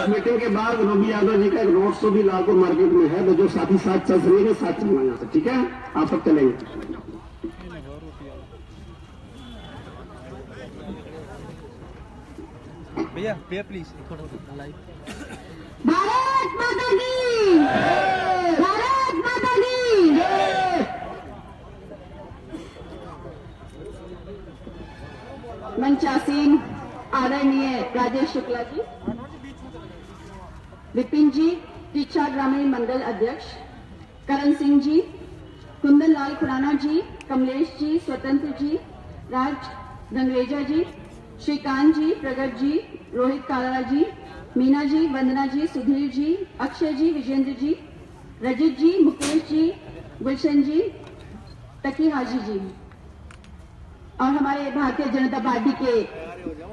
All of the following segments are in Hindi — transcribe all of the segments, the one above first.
मीटिंग के बाद योगी यादव जी का एक रोड शो भी लालपुर मार्केट में है, तो जो साथी साथ चल रही है साथ चलना यहाँ से, ठीक है? आप सब चलेंगे। भैया प्लीज भारत माता की, भारत माता की। मंचासीन आदरणीय राजेश शुक्ला जी, विपिन जी दीक्षा ग्रामीण मंडल अध्यक्ष, करण सिंह जी, कुंदन लाल खुराना जी, कमलेश जी, स्वतंत्र जी, राज गंगरेजा जी, श्रीकांत जी, प्रगट जी, रोहित कालारा जी, मीना जी, वंदना जी, सुधीर जी, अक्षय जी, विजेंद्र जी, रजित जी, मुकेश जी, गुलशन जी, तकी हाजी जी और हमारे भारतीय जनता पार्टी के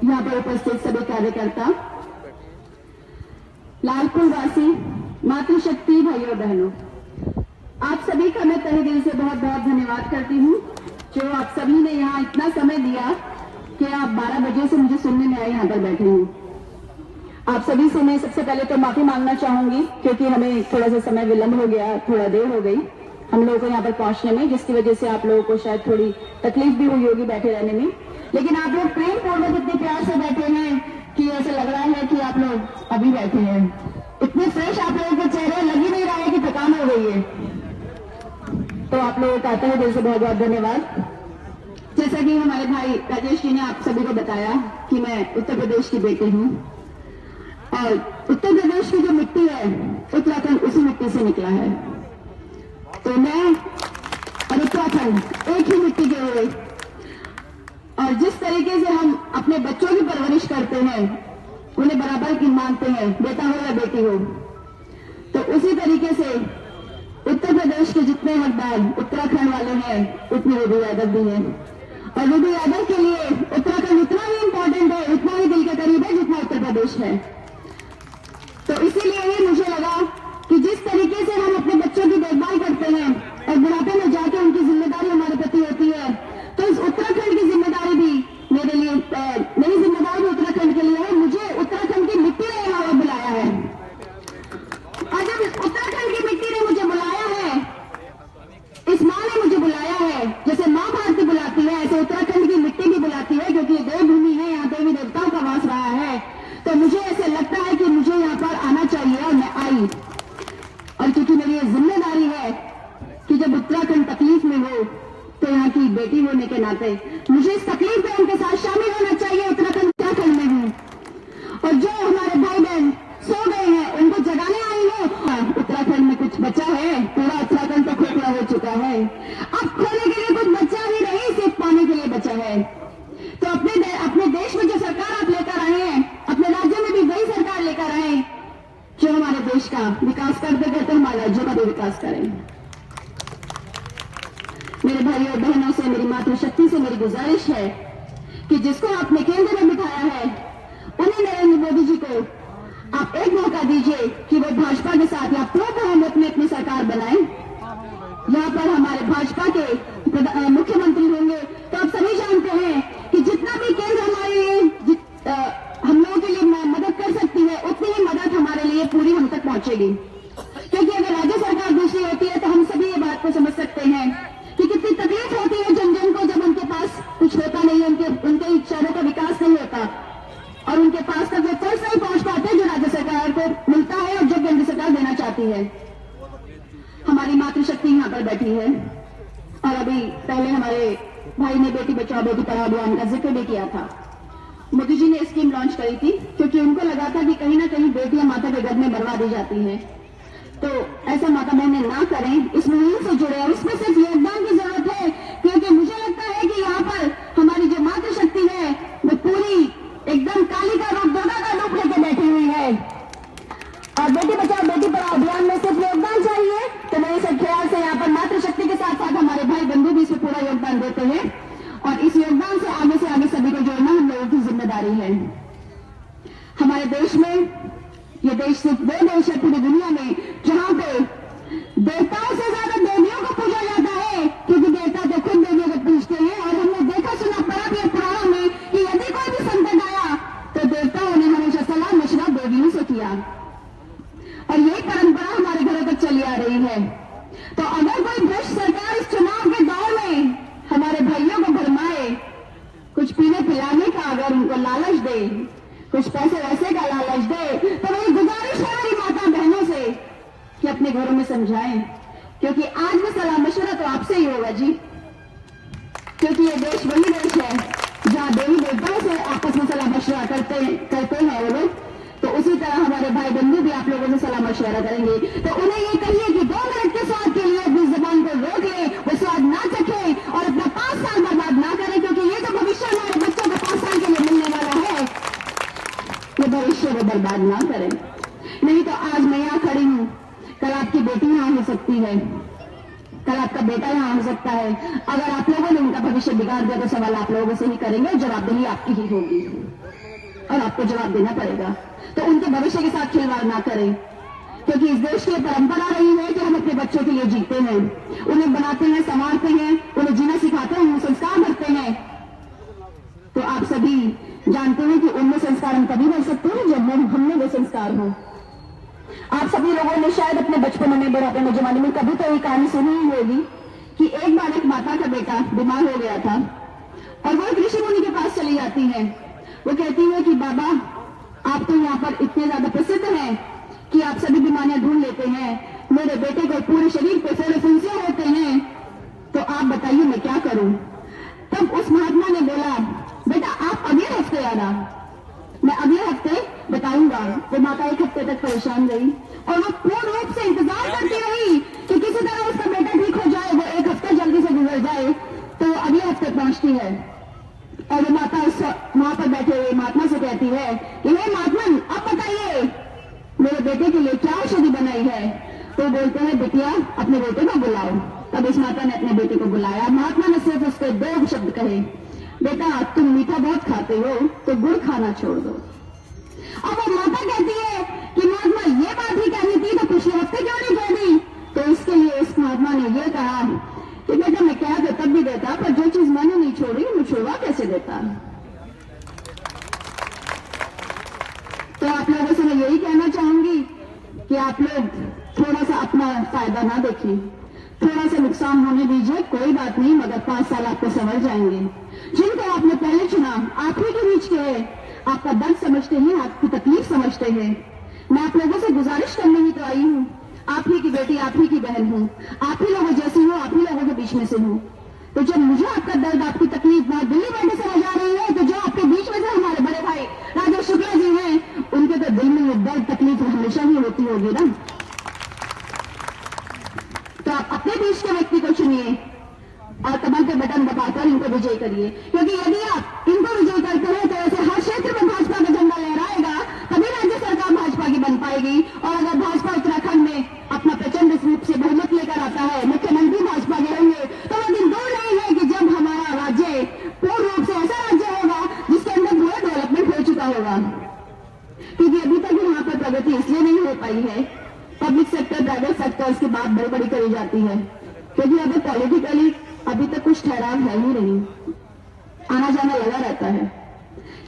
यहाँ पर उपस्थित सभी कार्यकर्ता, लालपुर वासी, मातृशक्ति भाइयों बहनों, आप सभी का मैं तहे दिल से बहुत बहुत धन्यवाद करती हूँ जो आप सभी ने यहाँ इतना समय दिया कि आप 12 बजे से मुझे सुनने में आए यहाँ पर बैठे हूँ। आप सभी से मैं सबसे पहले तो माफी मांगना चाहूंगी क्योंकि हमें थोड़ा सा समय विलंब हो गया, थोड़ा देर हो गई हम लोगों को यहाँ पर पहुंचने में, जिसकी वजह से आप लोगों को शायद थोड़ी तकलीफ भी हुई होगी बैठे रहने में। लेकिन आप लोग प्रेम पूर्वक इतने प्यार से बैठे हैं कि ऐसा लग रहा है कि आप लोग अभी बैठे हैं। इतने फ्रेश आप लोगों के चेहरे, लग ही नहीं रहा है कि थकान हो गई है। तो आप लोगों का आता है दिल से बहुत बहुत धन्यवाद। जैसा कि हमारे भाई राजेश जी ने आप सभी को बताया कि मैं उत्तर प्रदेश की बेटी हूँ और उत्तर प्रदेश की जो मिट्टी है उत्तराखंड उसी मिट्टी से निकला है। तो मैं और उत्तराखंड एक ही मिट्टी के हुए, और जिस तरीके से हम अपने बच्चों की परवरिश करते हैं, उन्हें बराबर की मानते हैं, बेटा हो या बेटी हो, तो उसी तरीके से उत्तर प्रदेश के जितने हकदार उत्तराखंड वाले हैं उतने योगी यादव भी हैं। और योगी यादव के लिए उत्तराखंड उतना ही इंपॉर्टेंट है, उतना ही दिल के करीब है जितना उत्तर प्रदेश है। तो इसीलिए ही मुझे लगा कि जिस तरीके से हम अपने बच्चों की देखभाल करते हैं और बुढ़ापे में जाके उनकी जिम्मेदारी हमारे प्रति होती है, तो इस उत्तराखंड की जिम्मेदारी भी मेरे लिए, मेरी जिम्मेदारी भी उत्तराखंड के लिए है। मुझे उत्तराखंड की मिट्टी ने यहाँ बुलाया है, और जब उत्तराखंड की मिट्टी ने मुझे बुलाया है, इस माँ ने मुझे बुलाया है, जैसे माँ भारती बुलाती है ऐसे उत्तराखंड की मिट्टी भी बुलाती है, क्योंकि देवभूमि है, यहाँ देवी देवताओं का वास रहा है। तो मुझे ऐसे लगता है कि मुझे यहाँ पर आना चाहिए और मैं आई। और क्योंकि मेरी ये जिम्मेदारी है कि जब उत्तराखंड तकलीफ में हो तो यहाँ की बेटी होने के नाते मुझे इस तकलीफ में उनके साथ शामिल होना चाहिए। उत्तराखंड में हूँ और जो हमारे भाई बहन सो गए हैं उनको जगाने आई हूँ। उत्तराखंड में कुछ बचा है, पूरा उत्तराखंड तो खोखला हो चुका है, अब खोने के लिए कुछ बचा ही नहीं, सिर्फ पाने के लिए बचा है। तो अपने देश में जो सरकार आप लेकर आए हैं, अपने राज्यों में भी वही सरकार लेकर आए जो हमारे देश का विकास करते करते हमारे राज्यों का भी विकास करें। मेरे भाइयों और बहनों से, मेरी मातृशक्ति से मेरी गुजारिश है कि जिसको आपने केंद्र में बिठाया है उन्हें, नरेंद्र मोदी जी को आप एक मौका दीजिए कि वो भाजपा के साथ या बहुमत में अपनी सरकार बनाएं। यहाँ पर हमारे भाजपा के मुख्यमंत्री होंगे, तो आप सभी जानते हैं कि जितना भी केंद्र हमारे हम लोगों के लिए मदद कर सकती है, उतनी ही मदद हमारे लिए पूरी हम तक पहुंचेगी। क्योंकि अगर राज्य सरकार दूसरी होती है तो हम सभी ये बात को समझ सकते हैं कि कितनी तकलीफ होती है जन जन को जब उनके पास कुछ होता नहीं है, उनके शहरों का विकास नहीं होता और उनके पास तक वो फंड नहीं पहुंच पाते जो राज्य सरकार को मिलता है और जो केंद्र सरकार देना चाहती है। हमारी मातृशक्ति यहाँ पर बैठी है और अभी पहले हमारे भाई ने बेटी बचाओ बेटी पढ़ाओ अभियान का जिक्र भी किया था। मोदी जी ने स्कीम लॉन्च करी थी क्योंकि उनको लगा था कि कहीं ना कहीं बेटियां माता के गर्भ में बर्बा दी जाती हैं, तो ऐसा माता बहनें ना करें, इस मुहिम से जुड़े और इसमें सिर्फ योगदान की जरूरत है। क्योंकि मुझे लगता है कि यहाँ पर हमारी जो मातृशक्ति है वो पूरी एकदम काली का रूप, दुर्गा का रूप लेके बैठी हुई है। और बेटी बचाओ बेटी पढ़ाओ अभियान में सिर्फ योगदान चाहिए, तो मेरे सब ख्याल से यहाँ पर मातृशक्ति के साथ साथ हमारे भाई बंधु भी इसमें पूरा योगदान देते हैं और इस योगदान से आगे सभी को जोड़ना हम लोगों की जिम्मेदारी है। हमारे देश में, ये देश सिर्फ वो देश है पूरी दुनिया में जहां पे देवताओं से ज्यादा देवियों को पूजा जाता है, क्योंकि देवता तो खुद देवियों को पूजते हैं। और हमने देखा सुना पढ़ा भी पुराणों में कि यदि कोई भी संकट आया तो देवताओं ने हमेशा सलाह मशवरा देवियों से किया दिया, और यही परंपरा हमारे घरों तक चली आ रही है। तो अगर कोई भ्रष्ट सरकार इस चुनाव के दौर में हमारे भाइयों को भरमाए, कुछ पीने पिलाने का अगर उनको लालच दे, कुछ पैसे वैसे का लालच दे, तो मेरी गुजारिश है मेरी माता बहनों से कि अपने घरों में समझाएं, क्योंकि आज भी सलाह मशवरा तो आपसे ही होगा जी, क्योंकि ये देश वही देश है जहां देवी देवताओं से आपस में सलाह मशवरा करते हैं वो लोग। तो उसी तरह हमारे भाई बंधु भी आप लोगों से सलाह मशवरा करेंगे। तो उन्हें ये कहिए कि 2 मिनट के स्वाद के लिए अपनी जबान को रोक ले, वो स्वाद ना चखे और अपना 5 साल बर्बाद ना करें, क्योंकि ये जो भविष्य हमारे बच्चों को 5 साल के लिए मिलने वाला है, ये भविष्य वो बर्बाद ना करें। नहीं तो आज मैं यहाँ खड़ी हूँ, कल आपकी बेटी यहाँ हो सकती है, कल आपका बेटा यहाँ हो सकता है। अगर आप लोगों ने उनका भविष्य बिगाड़ दिया तो सवाल आप लोगों से ही करेंगे, जवाबदेही आपकी ही होगी और आपको जवाब देना पड़ेगा। तो उनके भविष्य के साथ खिलवाड़ ना करें, क्योंकि इस देश की परंपरा रही है कि हम अपने बच्चों के लिए जीते हैं, उन्हें बनाते हैं, संवारते हैं, उन्हें जीना सिखाते हैं, उन्हें संस्कार भरते हैं। तो आप सभी जानते हैं कि उनमें संस्कार हम तभी भर सकते हैं जब हमने वो संस्कार हो। आप सभी लोगों ने शायद अपने बचपन में, बुढ़ापे में, जवानी में कभी तो ये कहानी सुनी ही होगी कि एक बार एक माता का बेटा बीमार हो गया था और वो एक ऋषि मुनि के पास चली जाती है। वो कहती है कि बाबा, आप तो यहाँ पर इतने ज्यादा प्रसिद्ध हैं कि आप सभी बीमारियां ढूंढ लेते हैं, मेरे बेटे को पूरे शरीर पे फोड़े फुंसियां होते हैं, तो आप बताइए मैं क्या करूं। तब उस महात्मा ने बोला, बेटा आप अगले हफ्ते आना, मैं अगले हफ्ते बताऊंगा। वो माता 1 हफ्ते तक परेशान रही और वो पूर्ण रूप से इंतजार करती रही कि किसी तरह उसका बेटा ठीक हो जाए, वो 1 हफ्ता जल्दी से गुजर जाए। तो वो अगले हफ्ते पहुंचती है और वो माता वहां पर बैठे हुए महात्मा से कहती है कि हे महात्मन, अब बताइए मेरे बेटे के लिए क्या औषधि बनाई है। तो बोलते हैं, बिटिया अपने बेटे को बुलाओ। तब इस माता ने अपने बेटे को बुलाया। महात्मा ने सिर्फ उसके 2 शब्द कहे, बेटा तुम मीठा बहुत खाते हो तो गुड़ खाना छोड़ दो। अब वो माता कहती है कि महात्मा ये बात ही कहनी थी तो पिछले हफ्ते क्यों नहीं कह दी। तो इसके लिए इस महात्मा ने ये कहा कि बेटा मैं कह दे तब भी देता, पर जो चीज मैंने नहीं छोड़ी मैं छुड़वा कैसे देता। तो आप लोगों से मैं यही कहना चाहूंगी कि आप लोग थोड़ा सा अपना फायदा ना देखिए, थोड़ा सा नुकसान होने दीजिए, कोई बात नहीं, मगर 5 साल आपको समझ जाएंगे। जिनको आपने पहले चुना आप ही के बीच के हैं, आपका दर्द समझते हैं, आपकी तकलीफ समझते हैं। मैं आप लोगों से गुजारिश करने ही तो आई हूँ, आप ही की बेटी, आप ही की बहन हूँ, आप ही लोगों जैसी हूँ, आप ही लोगों के बीच में से हूँ। तो जब मुझे आपका दर्द, आपकी तकलीफ वहां दिल्ली बैठे समझ आ रही है, तो जो आपके बीच में से हमारे बड़े भाई राजेश शुक्ला जी हैं, उनके तो दिल में ये दर्द तकलीफ हमेशा ही होती होगी ना। तो आप अपने बीच के व्यक्ति को चुनिए और कमल के बटन दबाकर इनको विजय करिए, क्योंकि यदि आप इनको विजय करते हैं तो ऐसे हर क्षेत्र में भाजपा का झंडा लहराएगा, तभी राज्य सरकार भाजपा की बन पाएगी। और अगर भाजपा उत्तराखंड में अपना प्रचंड रूप से बहुमत लेकर आता है, मुख्यमंत्री भाजपा के होंगे, तो वो दिन दूर नहीं है कि जब हमारा राज्य पूर्ण रूप से ऐसा राज्य होगा जिसके अंदर पूरा डेवलपमेंट हो चुका होगा। क्योंकि अभी तक यहाँ पर प्रगति इसलिए नहीं हो पाई है, पब्लिक सेक्टर, प्राइवेट सेक्टर्स की बात बड़ी बड़ी करी जाती है, क्योंकि अभी पॉलिटिकली अभी तक कुछ ठहराव है ही नहीं, आना जाना लगा रहता है।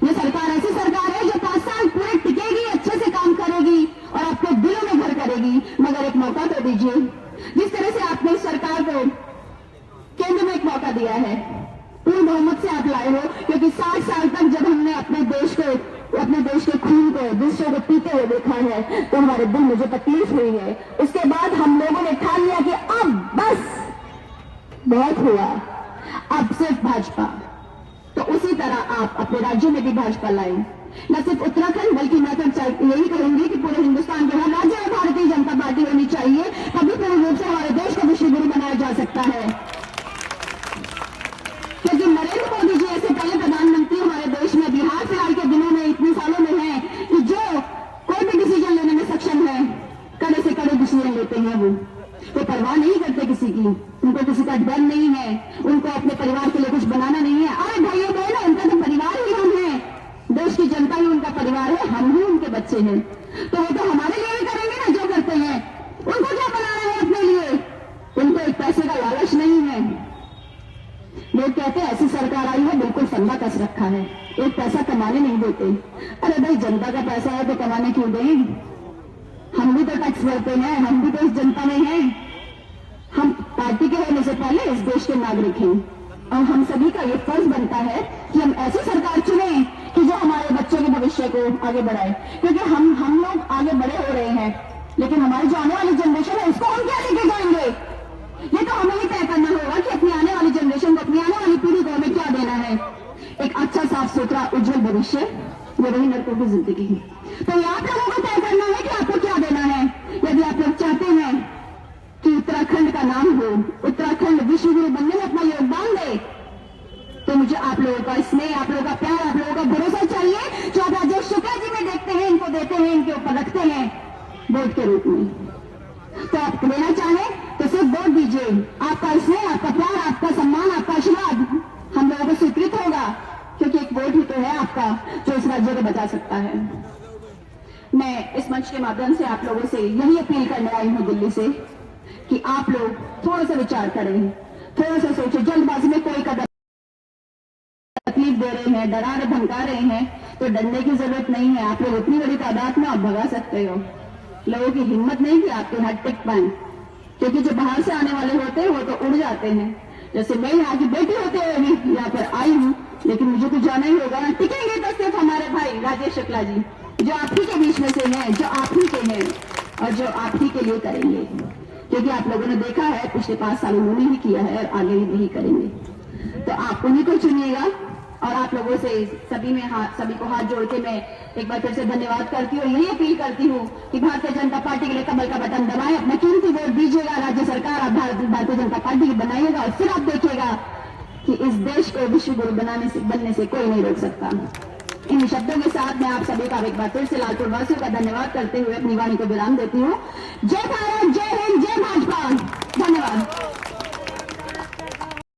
ये सरकार ऐसी सरकार है जो 5 साल पूरे टिकेगी, अच्छे से काम करेगी और आपके दिलों में घर करेगी, मगर एक मौका तो दीजिए। जिस तरह से आपने इस सरकार को केंद्र में एक मौका दिया है, पूर्ण बहुमत से आप लाए हो, क्योंकि 60 साल तक जब हमने अपने देश के खून को, दूसरों को पीते हुए देखा है, तो हमारे दिल में जो तकलीफ हुई है, उसके बाद हम लोगों ने ठान लिया कि अब बस बहुत हुआ, अब सिर्फ भाजपा। तो उसी तरह आप अपने राज्यों में भी भाजपा लाएं, न सिर्फ उत्तराखंड बल्कि मैं तो यही कहूंगी कि पूरे हिंदुस्तान के हर राज्य में भारतीय जनता पार्टी होनी चाहिए, तभी पूर्ण रूप से हमारे देश को विश्वगुरु बनाया जा सकता है। क्योंकि नरेंद्र मोदी जी ऐसे पहले प्रधानमंत्री हमारे देश में बिहार फिलहाल के दिनों में इतने सालों में है कि जो कोई भी डिसीजन लेने में सक्षम है, कड़े से कड़े डिसीजन लेते हैं। वो परवाह नहीं करते किसी की, उनको किसी का डर नहीं है, उनको अपने परिवार के लिए कुछ बनाना नहीं है। अरे भाइयों बहनों, उनका तो परिवार ही हम हैं, देश की जनता ही उनका परिवार है, हम ही उनके बच्चे हैं। तो वो तो हमारे लिए ही करेंगे ना जो करते हैं। उनको क्या बनाना है अपने लिए, उनको एक पैसे का लालच नहीं है। लोग कहते हैं ऐसी सरकार आई है बिल्कुल फंदा कस रखा है, एक पैसा कमाने नहीं देते। अरे भाई जनता का पैसा है तो कमाने क्यों दें। हम भी तो टैक्स भरते हैं, हम भी तो इस जनता में हैं। हम पार्टी के होने से पहले इस देश के नागरिक हैं और हम सभी का ये फर्ज बनता है कि हम ऐसी सरकार चुने कि जो हमारे बच्चों के भविष्य को आगे बढ़ाए, क्योंकि हम लोग आगे बड़े हो रहे हैं, लेकिन हमारी जो आने वाली जनरेशन है उसको हम क्या लेके जाएंगे? ये तो हमें ही तय करना होगा कि अपनी आने वाली जनरेशन को, अपनी आने वाली पीढ़ी को हमें क्या देना है। एक अच्छा, साफ सुथरा, उज्जवल भविष्य, ये वही लड़कों की जिंदगी है। तो ये आप लोगों को तय करना है कि आपको क्या देना है। यदि आप लोग चाहते हैं कि उत्तराखंड का नाम हो, उत्तराखंड विश्व गुरु बनने में अपना योगदान दे, तो मुझे आप लोगों का स्नेह, आप लोगों का प्यार, आप लोगों का भरोसा चाहिए, जो आप राजेश शुक्ला जी में देखते हैं, इनको देते हैं, इनके ऊपर रखते हैं वोट के रूप में। तो आप लेना चाहें तो सिर्फ वोट दीजिए। आपका स्नेह, आपका प्यार, आपका सम्मान, आपका आशीर्वाद हम लोगों को स्वीकृत होगा, क्योंकि एक वोट ही तो है आपका जो इस राज्य को बचा सकता है। मैं इस मंच के माध्यम से आप लोगों से यही अपील करने आई हूं दिल्ली से कि आप लोग थोड़ा सा विचार करें, थोड़ा सा सोचें। जल्दबाजी में कोई कदम तकलीफ दे रहे हैं, डरा रहे, धमका रहे हैं, तो डरने की जरूरत नहीं है। आप लोग उतनी बड़ी तादाद में आप भगा सकते हो। लोगों की हिम्मत नहीं कि आपके हाथ टिक पाए, क्योंकि जो बाहर से आने वाले होते हैं वो तो उड़ जाते हैं। जैसे मैं यहाँ की बेटी होते हुए भी यहाँ पर आई हूँ, लेकिन मुझे तो जाना ही होगा ना। टिकेंगे तो सिर्फ हमारे भाई राजेश शुक्ला जी, जो आप ही के बीच में से हैं, जो आप ही के हैं और जो आप ही के लिए करेंगे, क्योंकि आप लोगों ने देखा है पिछले 5 साल उन्होंने ही किया है और आगे भी करेंगे। तो आप उन्हीं को चुनिएगा। और आप लोगों से सभी को हाथ जोड़ के मैं एक बार फिर से धन्यवाद करती हूँ। यही अपील करती हूँ कि भारतीय जनता पार्टी के लिए कमल का बटन दबाएं, अपना कीमती वोट दीजिएगा। राज्य सरकार आप भारतीय जनता पार्टी की बनाइएगा और फिर आप देखिएगा कि इस देश को विश्व गुरु बनने से कोई नहीं रोक सकता। इन शब्दों के साथ मैं आप सभी का एक बार फिर से लालपुर वासियों का धन्यवाद करते हुए अपनी वाणी को विराम देती हूँ। जय भारत, जय हिंद।